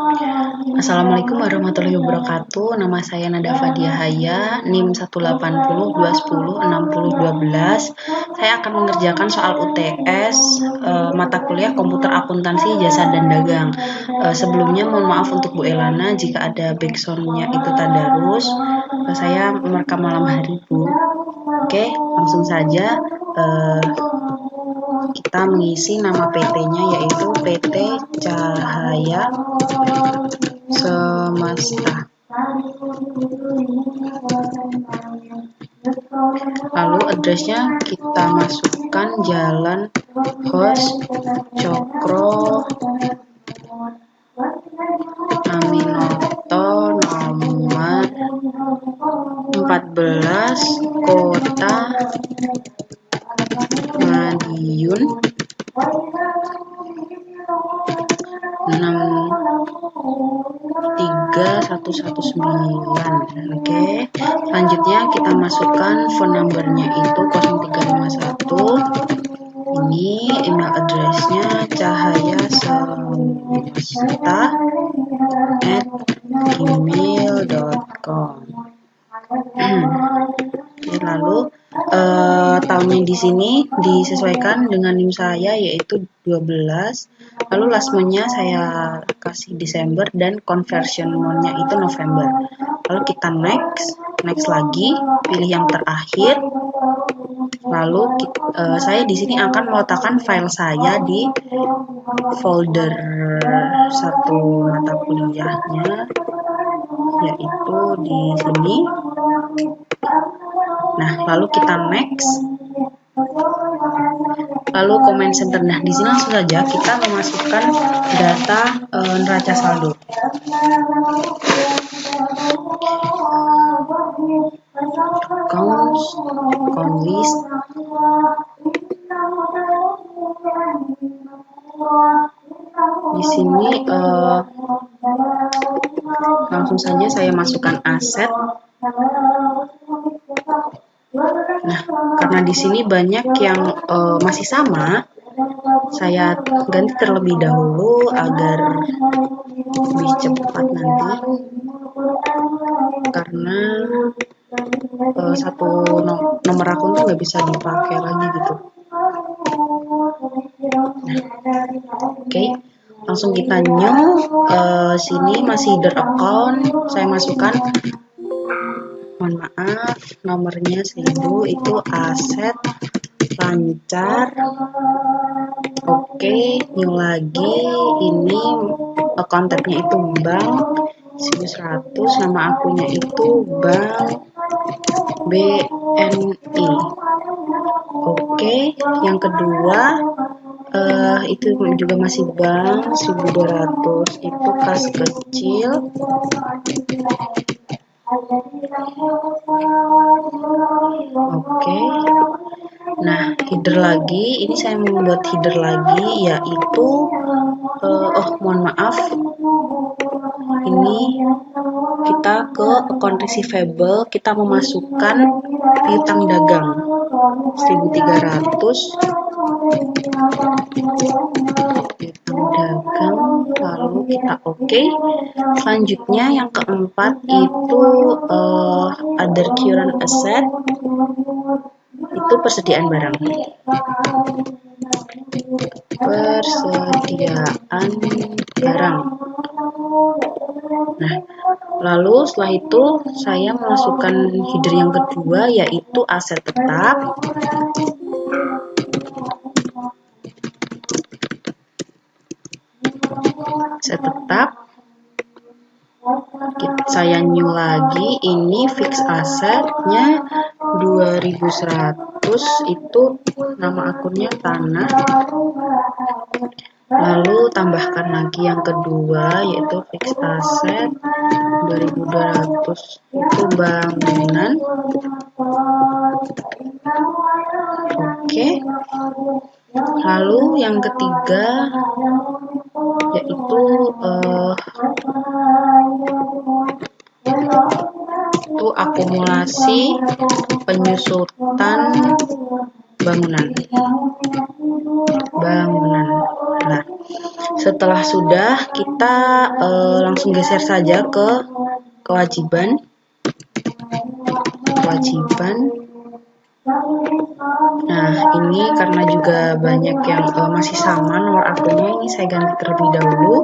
Assalamualaikum warahmatullahi wabarakatuh. Nama saya Nada Fadia Haya, NIM 180 210 60 12. Saya akan mengerjakan soal UTS mata kuliah Komputer Akuntansi Jasa dan Dagang. Sebelumnya mohon maaf untuk Bu Elana jika ada backsound-nya itu tadarus. Saya merekam malam hari, Bu. Oke, langsung saja kita mengisi nama PT-nya yaitu PT Cahaya Semesta. Lalu addressnya kita masukkan Jalan Hos Cokro Aminoto nomor 14 Kota Madiun 63119. Oke. Selanjutnya kita masukkan phone numbernya itu 0351. Ini email addressnya cahayasemesta@gmail.com. Lalu tahunnya di sini disesuaikan dengan NIM saya yaitu 12. Lalu last month-nya saya kasih Desember dan conversion month-nya itu November. Lalu kita next lagi, pilih yang terakhir. Lalu saya di sini akan meletakkan file saya di folder satu mata kuliahnya, yaitu di sini. Nah, lalu kita next. Lalu comment center. Nah, di sini langsung saja kita memasukkan data neraca saldo. Accounts, account list. Di sini langsung saja saya masukkan aset. Nah, karena di sini banyak yang masih sama, saya ganti terlebih dahulu agar lebih cepat nanti. Karena satu nomor akun tuh nggak bisa dipakai lagi gitu. Nah, oke. Langsung kita new. Sini masih the account. Saya masukkan, mohon maaf, nomornya 1000 itu aset lancar. Oke, new lagi. Ini account tab-nya itu bank 1100, nama akunnya itu bank BNI. Oke, yang kedua itu juga masih bank 1200, itu kas kecil. Oke. Nah, header lagi. Ini saya membuat header lagi, yaitu mohon maaf. Ini kita ke account receivable, kita memasukkan piutang dagang 1300. Piutang dagang, lalu kita oke. Selanjutnya yang keempat itu other current asset, itu persediaan barang. Persediaan barang. Nah, lalu setelah itu saya memasukkan header yang kedua yaitu aset tetap. Aset tetap. Saya new lagi, ini fix asetnya 2100, itu nama akunnya tanah. Lalu tambahkan lagi yang kedua yaitu fix aset 2200, itu bangunan. Oke. Lalu yang ketiga yaitu itu akumulasi penyusutan bangunan. Nah, Setelah sudah, kita langsung geser saja ke kewajiban. Nah, ini karena juga banyak yang masih sama nomor akunnya, ini saya ganti terlebih dahulu.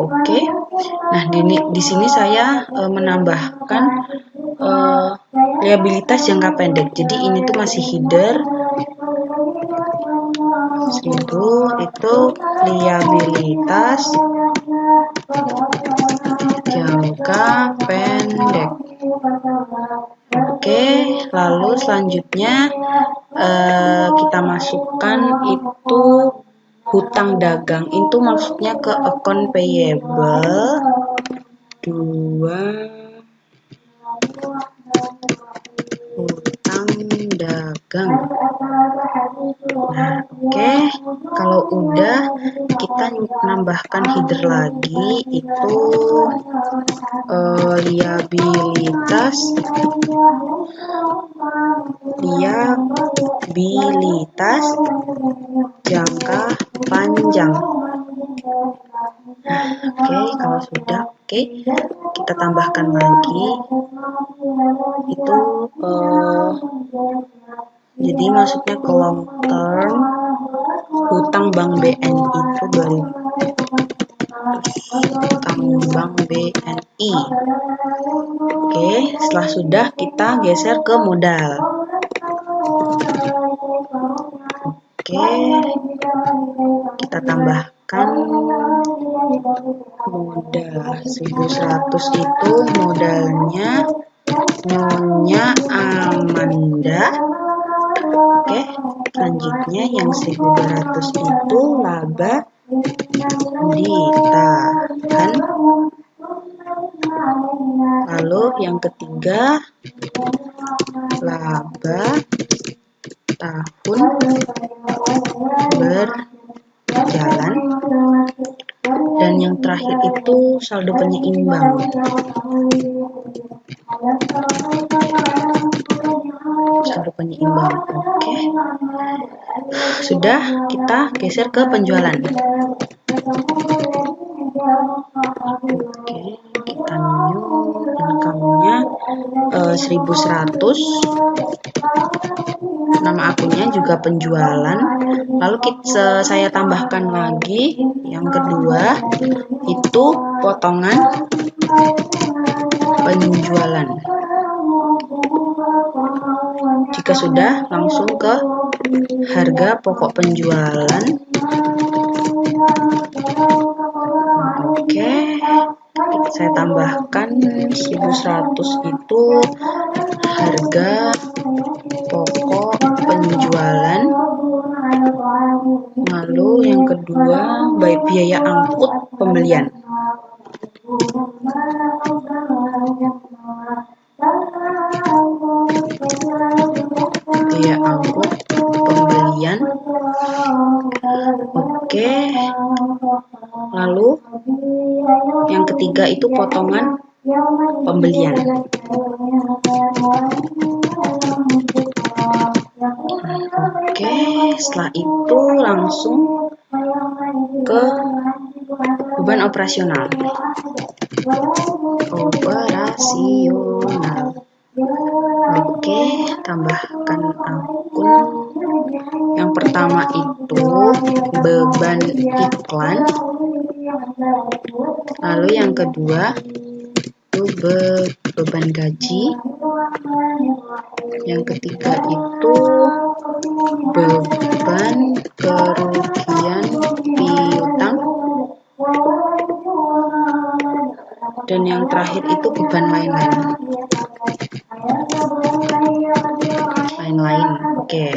Oke. Nah, di sini saya menambahkan liabilitas jangka pendek. Jadi ini tuh masih header. 1000 itu liabilitas jangka pendek. Oke, lalu selanjutnya kita masukkan itu hutang dagang. Itu maksudnya ke account payable 2 hutang dagang. Nah, oke. Kalau udah, kita nambahkan header lagi itu liabilitas jangka panjang. Oke, kalau sudah, kita tambahkan lagi itu jadi maksudnya ke long term hutang bank BNI itu 2000 hutang bank BNI. Oke, setelah sudah kita geser ke modal. Oke, kita tambahkan modal 1100 itu modalnya Nyonya Amanda. Oke, selanjutnya yang 1200 itu laba ditahan. Lalu yang ketiga laba tahun berjalan. Dan yang terakhir itu saldo penyeimbang. Saldo penyeimbang. Oke. Sudah, kita geser ke penjualan. Oke, kita new income-nya 1100. Nama akunnya juga penjualan. Lalu saya tambahkan lagi yang kedua itu potongan penjualan. Jika sudah, langsung ke harga pokok penjualan. Oke, saya tambahkan 1100 itu harga pokok penjualan. Lalu yang kedua biaya angkut pembelian. Biaya angkut pembelian. Oke. Lalu yang ketiga itu potongan pembelian. Oke, setelah itu langsung ke beban operasional. Oke, tambahkan akun. Yang pertama itu beban iklan. Lalu yang kedua itu beban gaji. Yang ketiga itu beban kerugian piutang. Dan yang terakhir itu beban lain-lain. Oke.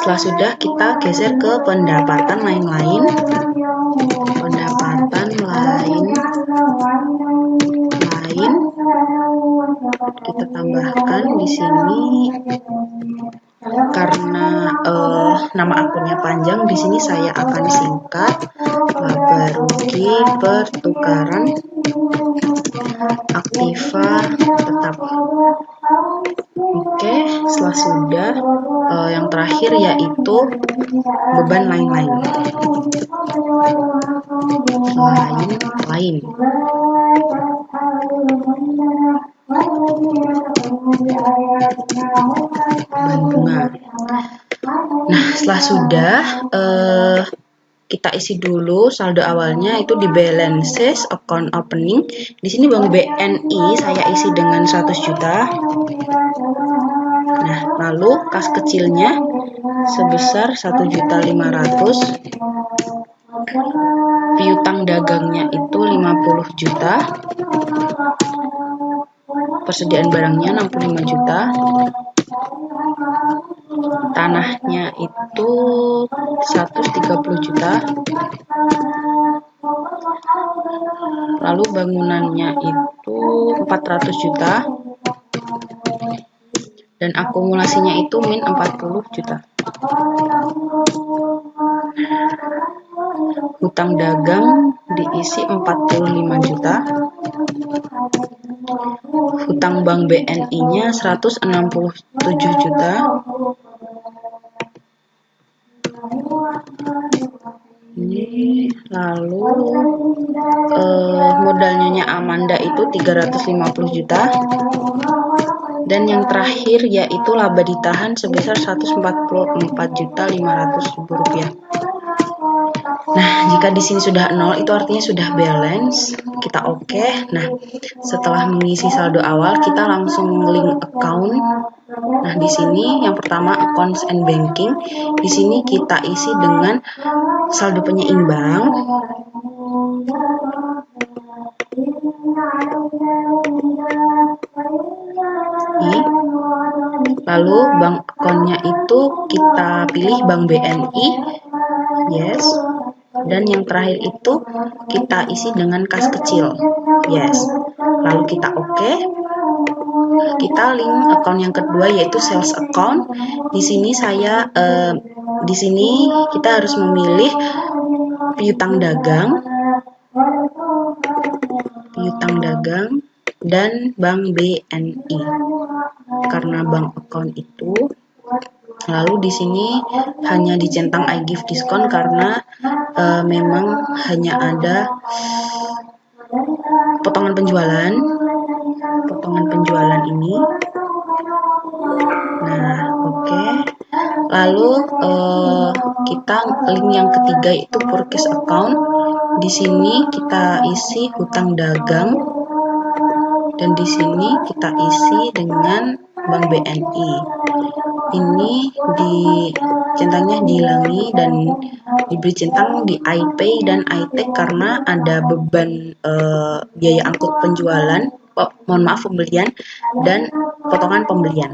Setelah sudah, kita geser ke pendapatan lain-lain. Pendapatan lain. Kita tambahkan di sini karena nama akunnya panjang, di sini saya akan singkat laba laba rugi pertukaran aktiva tetap. Oke, setelah sudah yang terakhir yaitu beban lain-lain. Lain-lain. Beban bunga. Nah, setelah sudah kita isi dulu saldo awalnya itu di balances account opening. Di sini Bank BNI saya isi dengan 100 juta. Nah, lalu kas kecilnya sebesar 1.500.000. Piutang dagangnya itu 50 juta. Persediaan barangnya 65 juta. Tanahnya itu 130 juta. Lalu bangunannya itu 400 juta. Dan akumulasinya itu min 40 juta. Hutang dagang diisi 45 juta. Hutang Bank BNI-nya 167 juta. Ini lalu modalnya Amanda itu 350 juta. Dan yang terakhir yaitu laba ditahan sebesar 144.500.000 rupiah. Nah, jika di sini sudah 0 itu artinya sudah balance, kita oke. Nah, setelah mengisi saldo awal, kita langsung link account. Nah, di sini yang pertama accounts and banking. Di sini kita isi dengan saldo penyeimbang. Lalu bank account-nya itu kita pilih Bank BNI. Yes. Dan yang terakhir itu kita isi dengan kas kecil. Yes. Lalu kita oke. Kita link account yang kedua yaitu sales account. Di sini kita harus memilih piutang dagang dan Bank BNI karena bank account itu. Lalu di sini hanya dicentang I give discount karena memang hanya ada potongan penjualan ini. Nah, oke. Lalu kita link yang ketiga itu purchase account. Di sini kita isi hutang dagang dan di sini kita isi dengan Bank BNI. Ini centangnya dihilangi dan diberi centang di iPay dan iTag karena ada beban biaya angkut penjualan, pembelian dan potongan pembelian.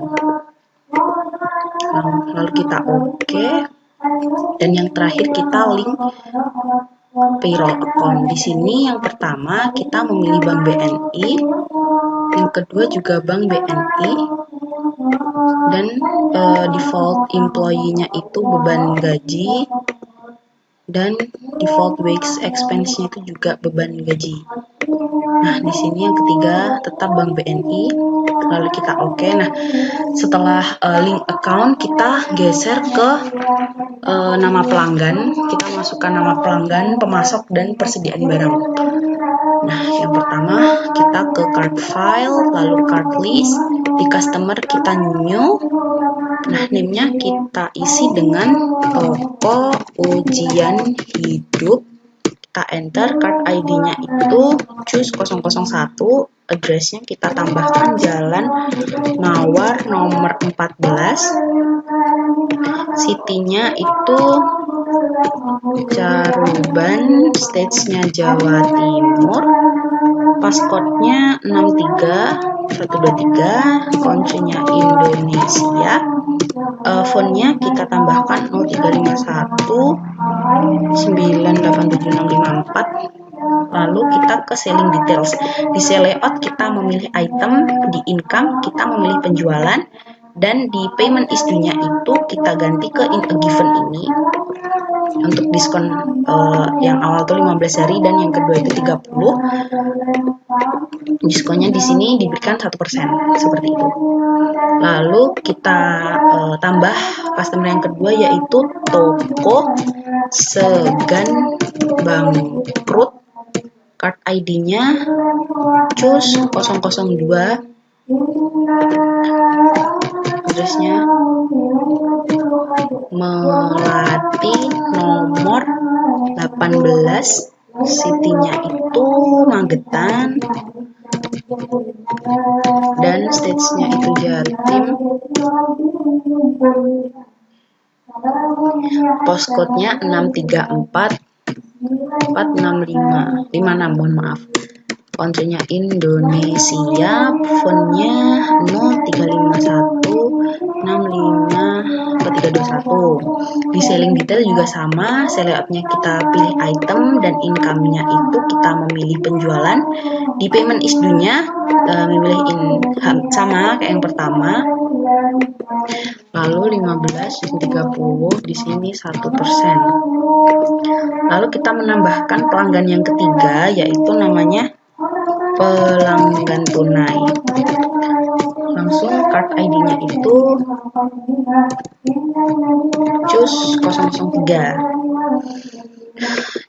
Lalu kita oke. Dan yang terakhir kita link payroll account. Di sini yang pertama kita memilih Bank BNI, yang kedua juga Bank BNI, dan default employee-nya itu beban gaji, dan default wage expense-nya itu juga beban gaji. Nah, di sini yang ketiga tetap Bank BNI. Lalu kita oke. Nah, setelah link account kita geser ke nama pelanggan. Kita masukkan nama pelanggan, pemasok dan persediaan barang. Nah, yang pertama kita ke card file, lalu card list. Di customer kita new. Nah, name-nya kita isi dengan toko ujian hidup. Kita enter, card ID-nya itu choose 001, address-nya kita tambahkan Jalan Mawar nomor 14, city-nya itu Caruban, stage-nya Jawa Timur, passcode-nya 63123, country-nya Indonesia, phone-nya kita tambahkan 0351 9875654. Lalu kita ke selling details. Di sell layout kita memilih item, di income kita memilih penjualan, Dan di payment is due-nya itu kita ganti ke in a given ini. Untuk diskon yang awal tuh 15 hari dan yang kedua itu 30. Diskonnya di sini diberikan 1% seperti itu. Lalu kita tambah customer yang kedua yaitu toko Segan Bangkrut. Card ID-nya cus 002. Address-nya Melati nomor 18. City-nya itu Magetan. Dan stage-nya itu Jatim. Postcode-nya 634 465 56, mohon maaf. Country-nya Indonesia, phone-nya 0351654321. Di selling detail juga sama, sell out-nya kita pilih item dan income-nya itu kita memilih penjualan. Di payment is due-nya memilih sama kayak yang pertama. Lalu 15 di 30 di sini 1%. Lalu kita menambahkan pelanggan yang ketiga yaitu namanya pelanggan tunai. Langsung card ID-nya itu cus 003.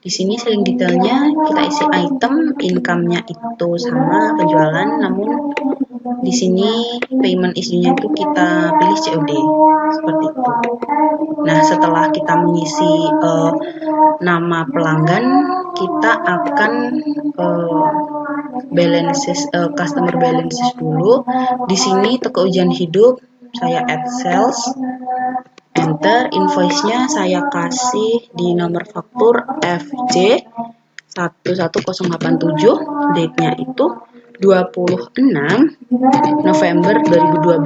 Di sini selling detailnya kita isi item, income-nya itu sama penjualan, namun di sini payment isunya itu kita pilih COD seperti itu. Nah, setelah kita mengisi nama pelanggan, kita akan customer balances dulu. Di sini toko ujian hidup saya add sales, enter. Invoice-nya saya kasih di nomor faktur FJ 11087. Date-nya itu 26 November 2012.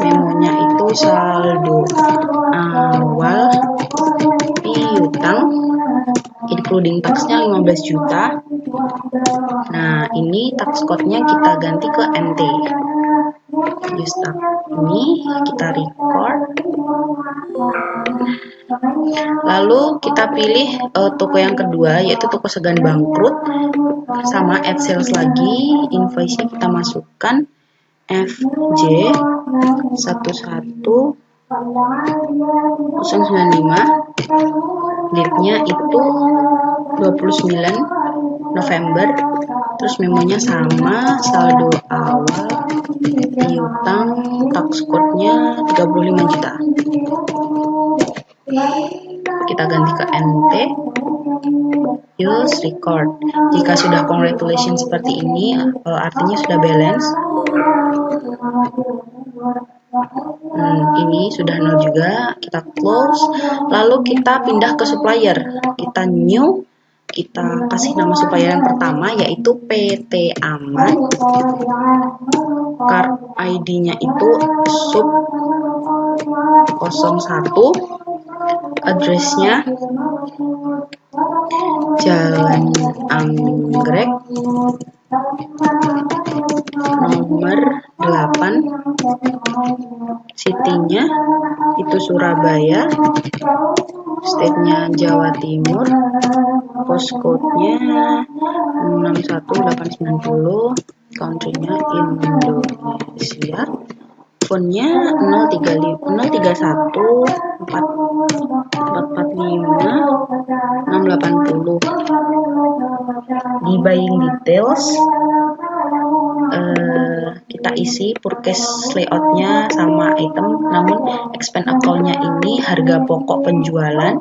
Memonya itu saldo awal piutang including tax-nya 15 juta. Nah, ini tax code-nya kita ganti ke NT. Use tab ini kita record. Lalu kita pilih toko yang kedua yaitu toko Segan Bangkrut. Sama add sales lagi, invoice-nya kita masukkan FJ 11095. Date-nya itu 29 November. Terus memonya sama, saldo awal piutang, tax code-nya 35 juta. Kita ganti ke NT. Use record. Jika sudah congratulations seperti ini, artinya sudah balance. Ini sudah 0 juga, kita close. Lalu kita pindah ke supplier. Kita new, kita kasih nama supplier yang pertama yaitu PT Aman. Card ID-nya itu sub 01. Address-nya Jalan Anggrek nomor 8. City-nya itu Surabaya. State-nya Jawa Timur. Postcode-nya 61890. Country-nya Indonesia. Phone-nya 031 445 680. Di buying details kita isi purchase layout-nya sama item, namun expand account-nya ini harga pokok penjualan.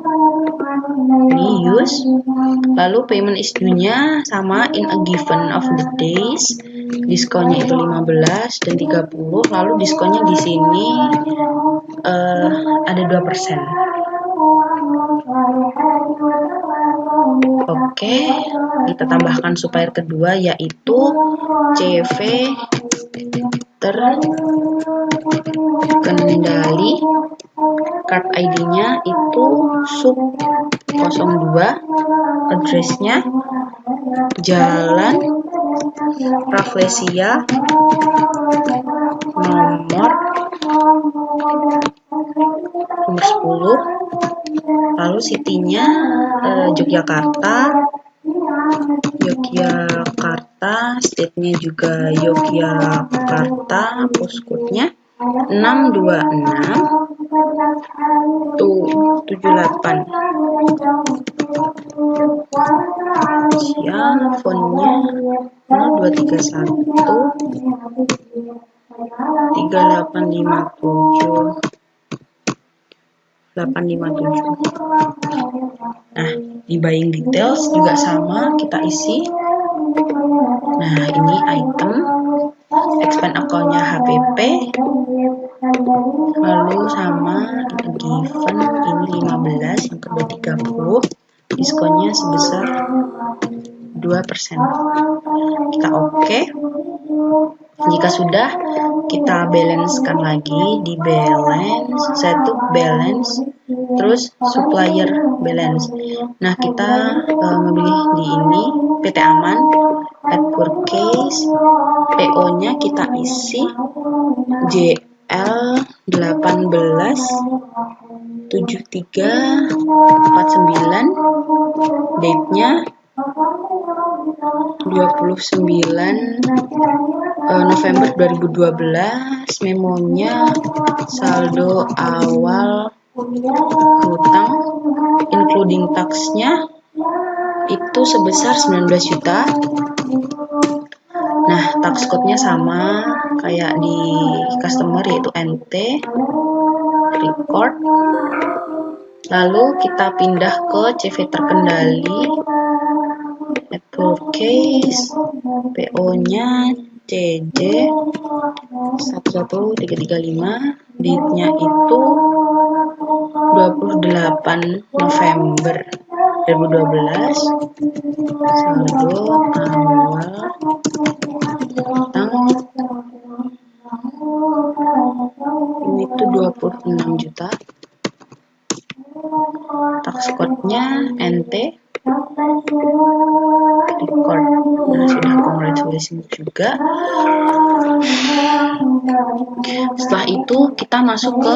Ini use. Lalu payment is due-nya sama in a given of the days. Diskonnya itu 15 dan 30. Lalu diskonnya di sini ada 2%. Oke, kita tambahkan supplier kedua yaitu CV terkendali. Card ID-nya itu sub 02. Address-nya Jalan Rafflesia nomor nomor 10. Lalu city-nya Yogyakarta, state-nya juga Yogyakarta, postcode-nya 626 78. Ya, phone-nya 0231 3857 857. Nah, di buying details juga sama, kita isi. Nah, ini item, expand account-nya HPP, lalu sama given ini 15, yang kedua 30, diskonnya sebesar 2%. Kita oke. Jika sudah, kita balancekan lagi di balance, setup balance, terus supplier balance. Nah, kita memilih di ini PT Aman, add purchase, PO-nya kita isi JL 18 73 49, date-nya 29 November 2012, memonya saldo awal hutang including tax-nya itu sebesar 19 juta. Nah, tax code-nya sama kayak di customer, yaitu NT record. Lalu kita pindah ke CV terkendali, add purchase, PO-nya CJ 11335, date-nya itu 28 November 2012, saldo awal hutang ini tuh 26 juta. Tax code-nya NT record. Nah, sudah congratulations juga. Setelah itu kita masuk ke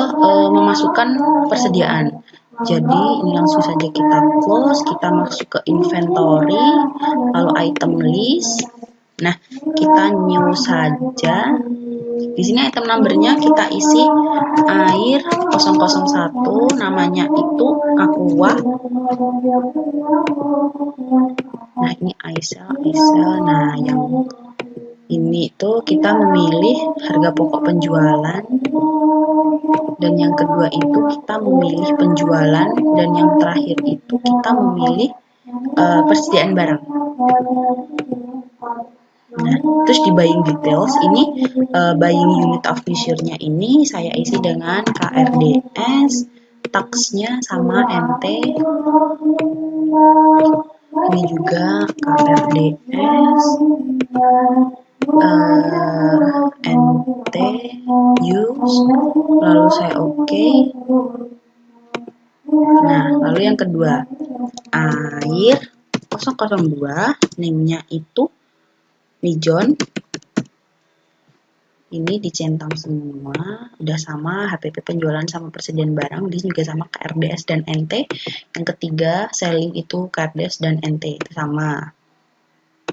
memasukkan persediaan. Jadi ini langsung saja kita close, kita masuk ke inventory, lalu item list. Nah, kita new saja. Di sini item numbernya kita isi air 001, namanya itu Aqua. Nah, ini Aisel. Nah, yang ini tuh kita memilih harga pokok penjualan, dan yang kedua itu kita memilih penjualan, dan yang terakhir itu kita memilih persediaan barang. Nah, terus di buying details ini buying unit of measure-nya ini saya isi dengan KRDS, tax-nya sama NT. Ini juga KRDS, NT use, lalu saya oke. Nah, lalu yang kedua air 002, name-nya itu Mijon. Ini dicentang semua, udah sama HPP penjualan sama persediaan barang, di juga sama KRDS dan NT. Yang ketiga selling itu KRDS dan NT itu sama.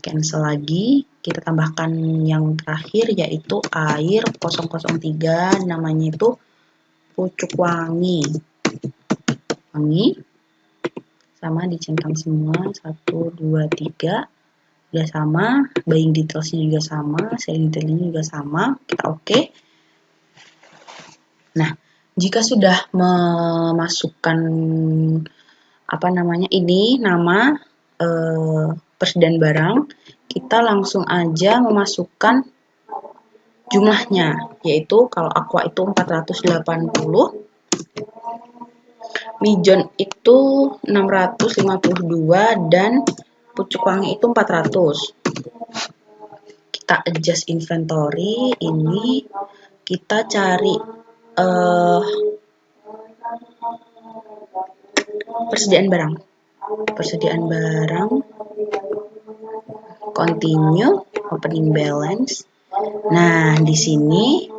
Cancel lagi, kita tambahkan yang terakhir yaitu air 003, namanya itu pucuk wangi. Sama dicentang semua 1 2 3. Udah sama, buying details-nya juga sama, selling details-nya juga sama, kita oke. Nah, jika sudah memasukkan ini nama persediaan barang, kita langsung aja memasukkan jumlahnya, yaitu kalau Aqua itu 480, Mijon itu 652, dan pucuk wangi itu 400. Kita adjust inventory, ini kita cari persediaan barang, continue, opening balance. Nah, di sini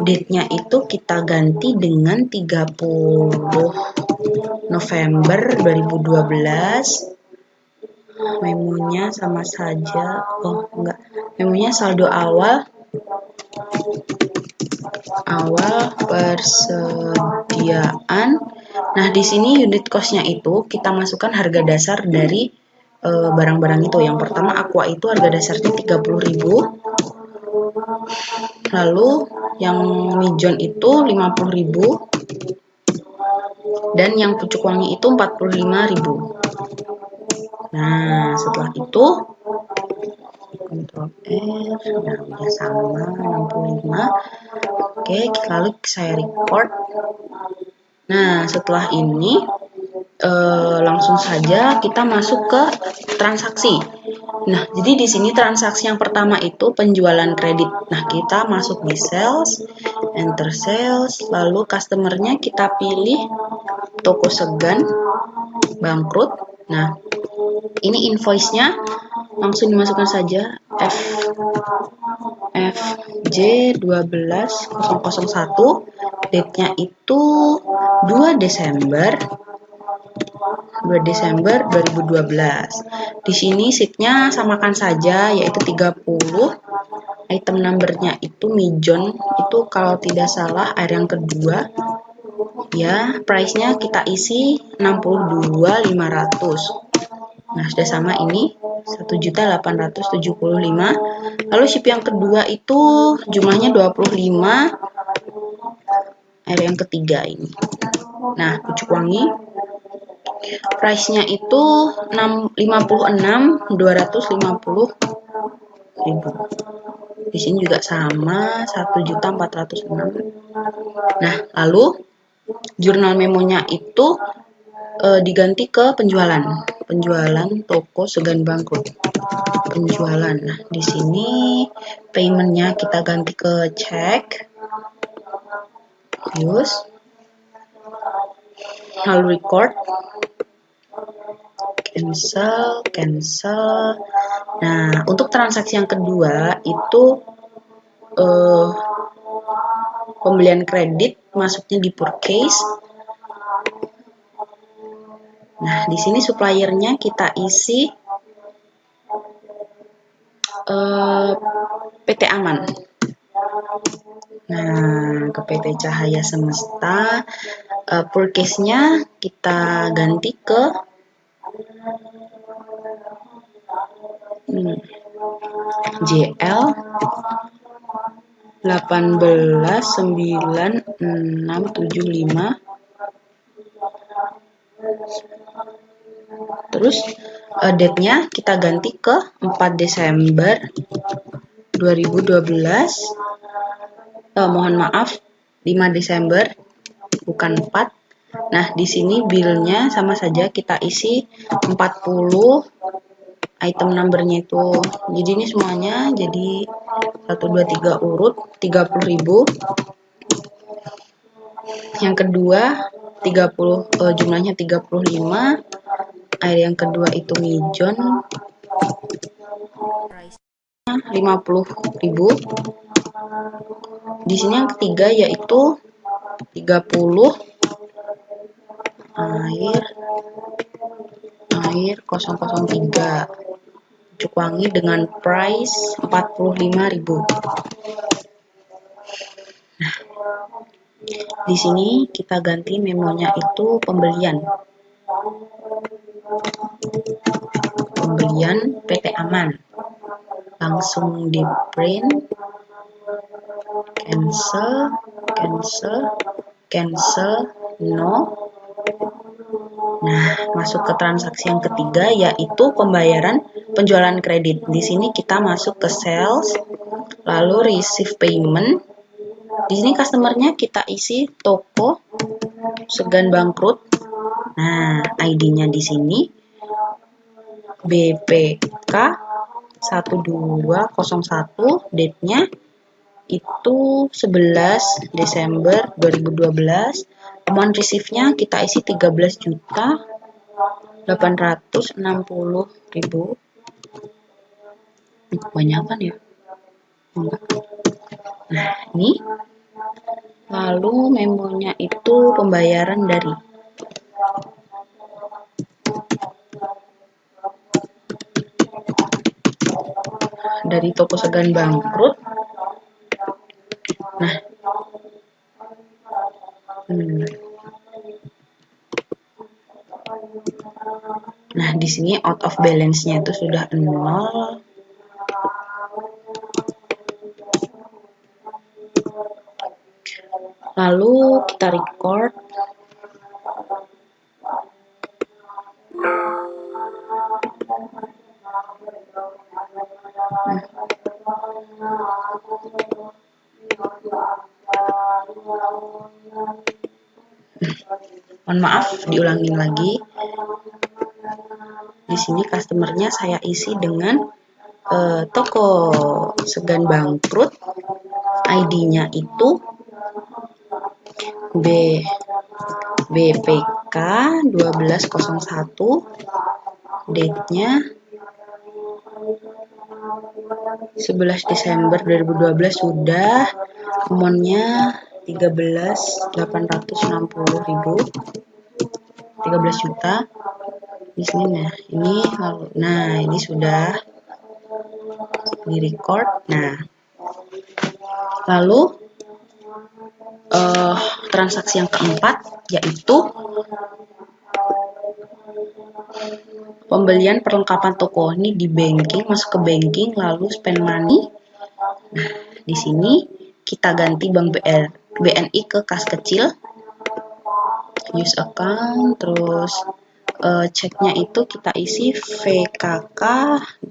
Date-nya itu kita ganti dengan 30 November 2012. Memonya sama saja. Oh, enggak. Memonya saldo awal persediaan. Nah, di sini unit cost-nya itu kita masukkan harga dasar dari barang-barang itu. Yang pertama aqua itu harga dasarnya 30.000. Lalu yang mijon itu 50.000. Dan yang pucuk wangi itu 45.000. Nah, setelah itu Ctrl F, nah udah sama 65. Oke, lalu saya record. Nah, setelah ini langsung saja kita masuk ke transaksi. Nah, jadi di sini transaksi yang pertama itu penjualan kredit. Nah, kita masuk di sales, enter sales, lalu customernya kita pilih toko segan, bangkrut. Nah, ini invoice-nya langsung dimasukkan saja FJ 12001. Date-nya itu 2 Desember 2012. Di sini sheet-nya samakan saja yaitu 30. Item number-nya itu mijon, itu kalau tidak salah air yang kedua. Ya, price-nya kita isi 62.500. Nah, sudah sama ini 1.875. Lalu ship yang kedua itu jumlahnya 25. Air yang ketiga ini. Nah, pucuk wangi price-nya itu 56.250.000. Di sini juga sama 1.406. Nah, lalu jurnal memonya itu diganti ke penjualan toko segan bangkrut. Penjualan. Nah, di sini paymentnya kita ganti ke check. Use. Lalu record. Cancel. Nah, untuk transaksi yang kedua itu pembelian kredit masuknya di purchase. Nah, di sini suppliernya kita isi PT Aman. Nah, ke PT Cahaya Semesta. Purchase-nya kita ganti ke JL 189675. Terus date-nya kita ganti ke 4 Desember 2012. Mohon maaf, 5 Desember bukan 4. Nah, di sini bill-nya sama saja kita isi 40. Item number-nya itu. Jadi ini semuanya jadi 1 2 3 urut 30.000. Yang kedua 30 jumlahnya 35. Air yang kedua itu mijon. Price-nya 50.000. Di sini yang ketiga yaitu 30 air 003 pucuk wangi dengan price 45.000. Nah, di sini kita ganti memonya itu pembelian PT Aman. Langsung di print, cancel, no. Nah, masuk ke transaksi yang ketiga yaitu pembayaran penjualan kredit. Di sini kita masuk ke sales, lalu receive payment. Di sini customernya kita isi toko segan bangkrut. Nah, ID-nya di sini BPK 1201, date-nya itu 11 Desember 2012. Amount receive-nya kita isi 13.860.000. Kebanyakan ya? Enggak. Nah, ini Lalu memonya itu pembayaran dari toko Segan Bangkrut. Nah, nah di sini out of balance-nya itu sudah 0. Lalu kita record. Mohon maaf, diulangin lagi. Di sini customernya saya isi dengan toko Segan Bangkrut. ID-nya itu BPK 1201. Date-nya 11 Desember 2012 sudah. Amount-nya 13.860.000. 13 juta. Di sini nah ini sudah di record. Nah, lalu transaksi yang keempat yaitu pembelian perlengkapan toko. Ini di banking, masuk ke banking, lalu spend money. Nah, di sini kita ganti bank BNI ke kas kecil, use account, terus ceknya itu kita isi VKK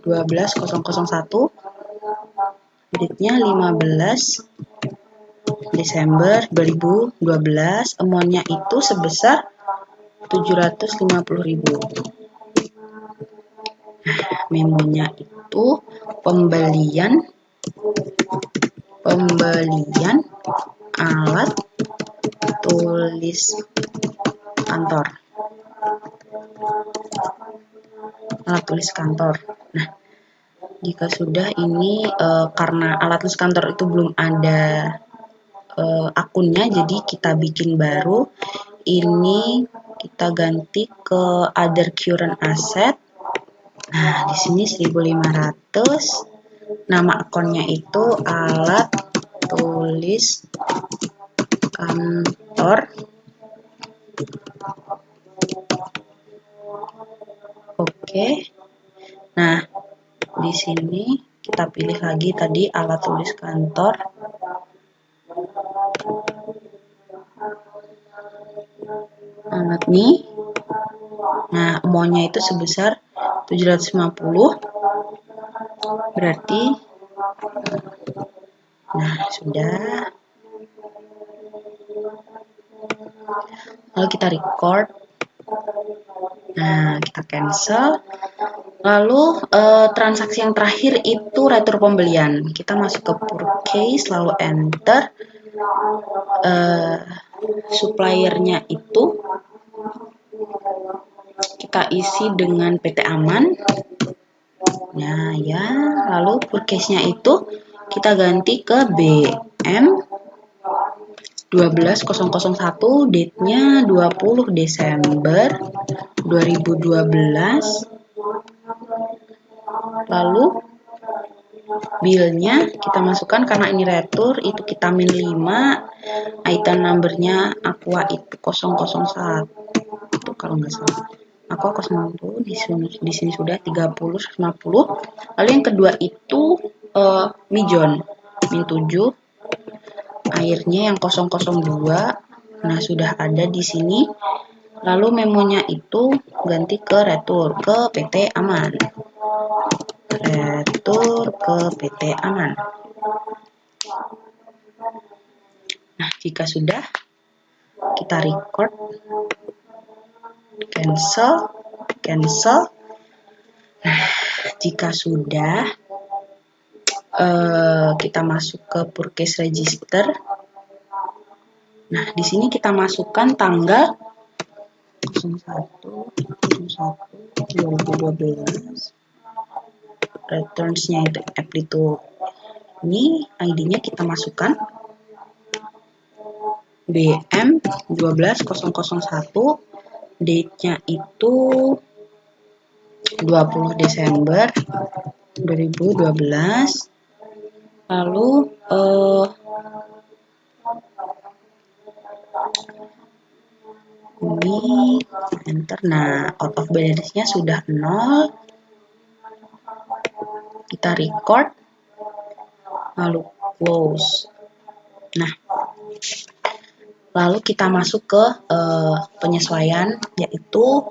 12001, date-nya 15 Desember 2012, amount-nya itu sebesar 750.000. Memonya itu pembelian alat tulis kantor. Nah, jika sudah ini karena alat tulis kantor itu belum ada akunnya, jadi kita bikin baru. Ini kita ganti ke other current asset. Nah, di sini 1.500. Nama akunnya itu alat tulis kantor. Oke. Nah, di sini kita pilih lagi tadi alat tulis kantor. Alat nih. Nah, amount-nya itu sebesar 750. Berarti nah, sudah. Lalu kita record. Nah, kita cancel. Lalu transaksi yang terakhir itu retur pembelian. Kita masuk ke purchase, lalu enter. Suppliernya itu kita isi dengan PT Aman. Nah, ya. Lalu purchase-nya itu kita ganti ke BM 12001, date-nya 20 Desember 2012. Lalu bill-nya kita masukkan karena ini retur, itu kita min 5. Item number-nya Aqua itu 001. Itu kalau nggak salah. Aqua 001, di sini sudah 30 150. Lalu yang kedua itu Mijon min 7. Airnya yang 002. Nah, sudah ada di sini. Lalu memonya itu ganti ke retur ke PT Aman. Retur ke PT Aman. Nah, jika sudah, kita record, cancel. Nah, jika sudah, kita masuk ke purchase register. Nah, di sini kita masukkan tanggal 01/01/2012. Returns-nya itu April. Ini ID-nya kita masukkan. BM 12001, date-nya itu 20 Desember 2012. Lalu ini enter. Nah, out of balance-nya sudah 0. Kita record, lalu close. Nah, lalu kita masuk ke penyesuaian, yaitu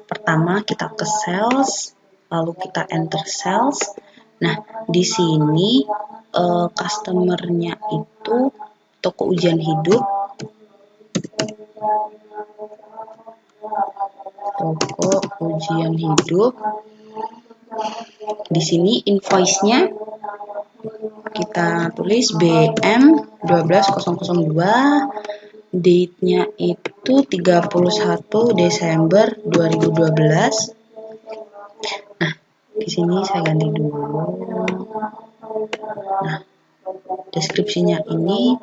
pertama kita ke sales, lalu kita enter sales. Nah, di sini customer-nya itu toko ujian hidup. Toko ujian hidup. Di sini invoice-nya kita tulis BM 12002, date-nya itu 31 Desember 2012. Nah, di sini saya ganti dulu. Nah, deskripsinya ini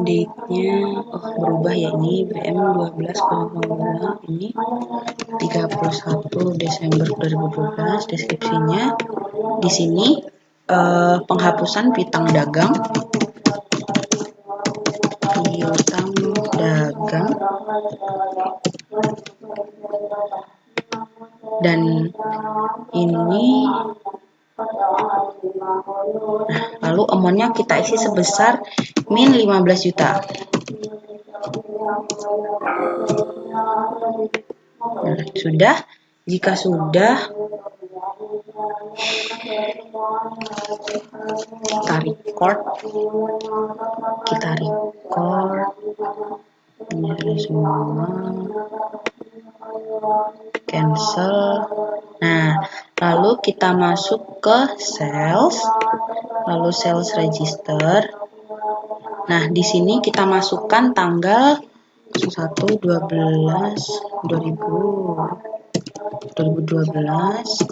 date-nya berubah ya, ini BM 12.02, ini 31 Desember 2012. Deskripsinya di sini penghapusan piutang dagang, dan ini. Nah, lalu amount-nya kita isi sebesar min 15 juta. Nah, sudah. Jika sudah, kita record. Ini semua. Cancel. Nah, lalu kita masuk ke sales, lalu sales register. Nah, di sini kita masukkan tanggal 1/12/2012.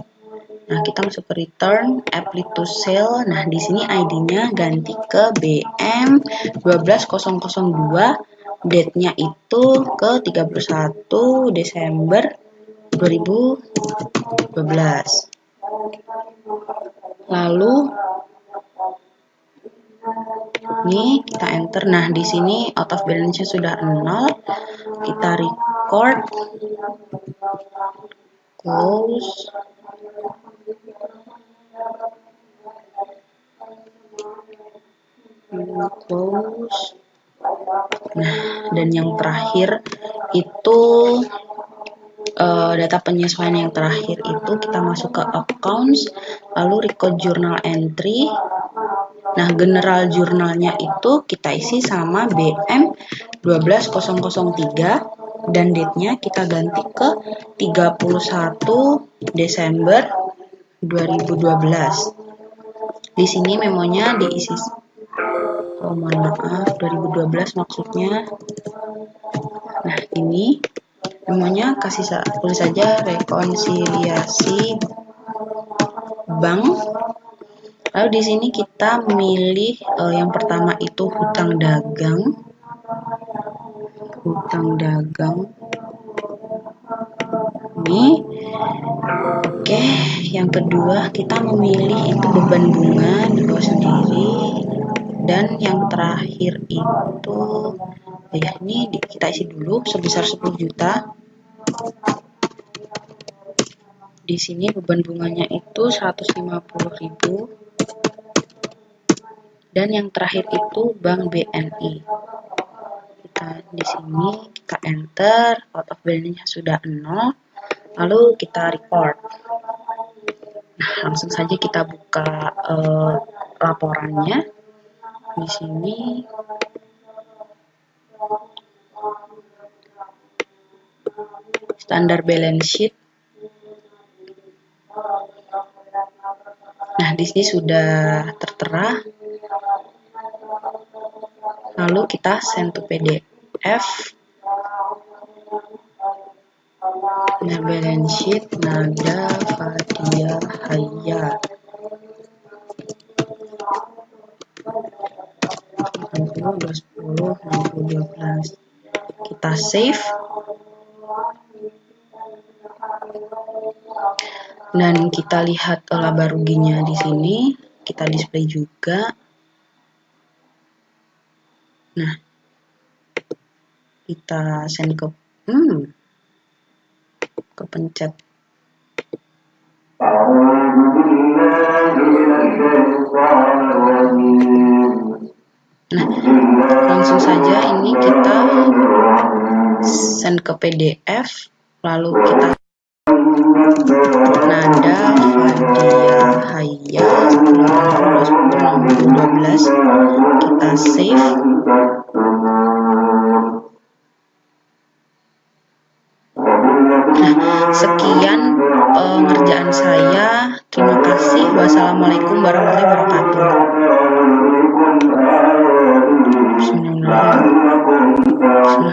Nah, kita masuk ke return, apply to sale. Nah, di sini ID-nya ganti ke BM 12002. Date-nya itu ke 31 Desember 2012. Lalu ini kita enter. Nah, di sini out of balance-nya sudah 0. Kita record, close. Close. Nah, dan yang terakhir itu data penyesuaian yang terakhir itu kita masuk ke accounts, lalu record journal entry. Nah, general jurnalnya itu kita isi sama BM 12003 dan date-nya kita ganti ke 31 Desember 2012. Di sini memonya diisi, mohon maaf, 2012 maksudnya. Nah, ini memonya tulis saja rekonsiliasi bank. Lalu di sini kita memilih yang pertama itu hutang dagang. Ini. Oke, yang kedua kita memilih itu beban bunga di bawah sendiri. Dan yang terakhir itu ya ini kita isi dulu sebesar 10 juta. Di sini beban bunganya itu 150.000. Dan yang terakhir itu Bank BNI. Kita di sini kita enter, out of balance-nya sudah 0. Lalu kita record. Nah, langsung saja kita buka laporannya. Di sini standar balance sheet. Nah, di sini sudah tertera. Lalu kita send to PDF. Nah, balance sheet Nada Fadia Haya. 210, 6012. Kita save. Dan kita lihat laba ruginya di sini. Kita display juga. Nah, kita send ke kepencet. Nah, langsung saja ini kita send ke PDF, lalu kita nada Fadia Haya 10, 60, 12, kita save. Nah, sekian pengerjaan saya. Terima kasih. Wassalamualaikum warahmatullahi wabarakatuh. Bismillahirrahmanirrahim.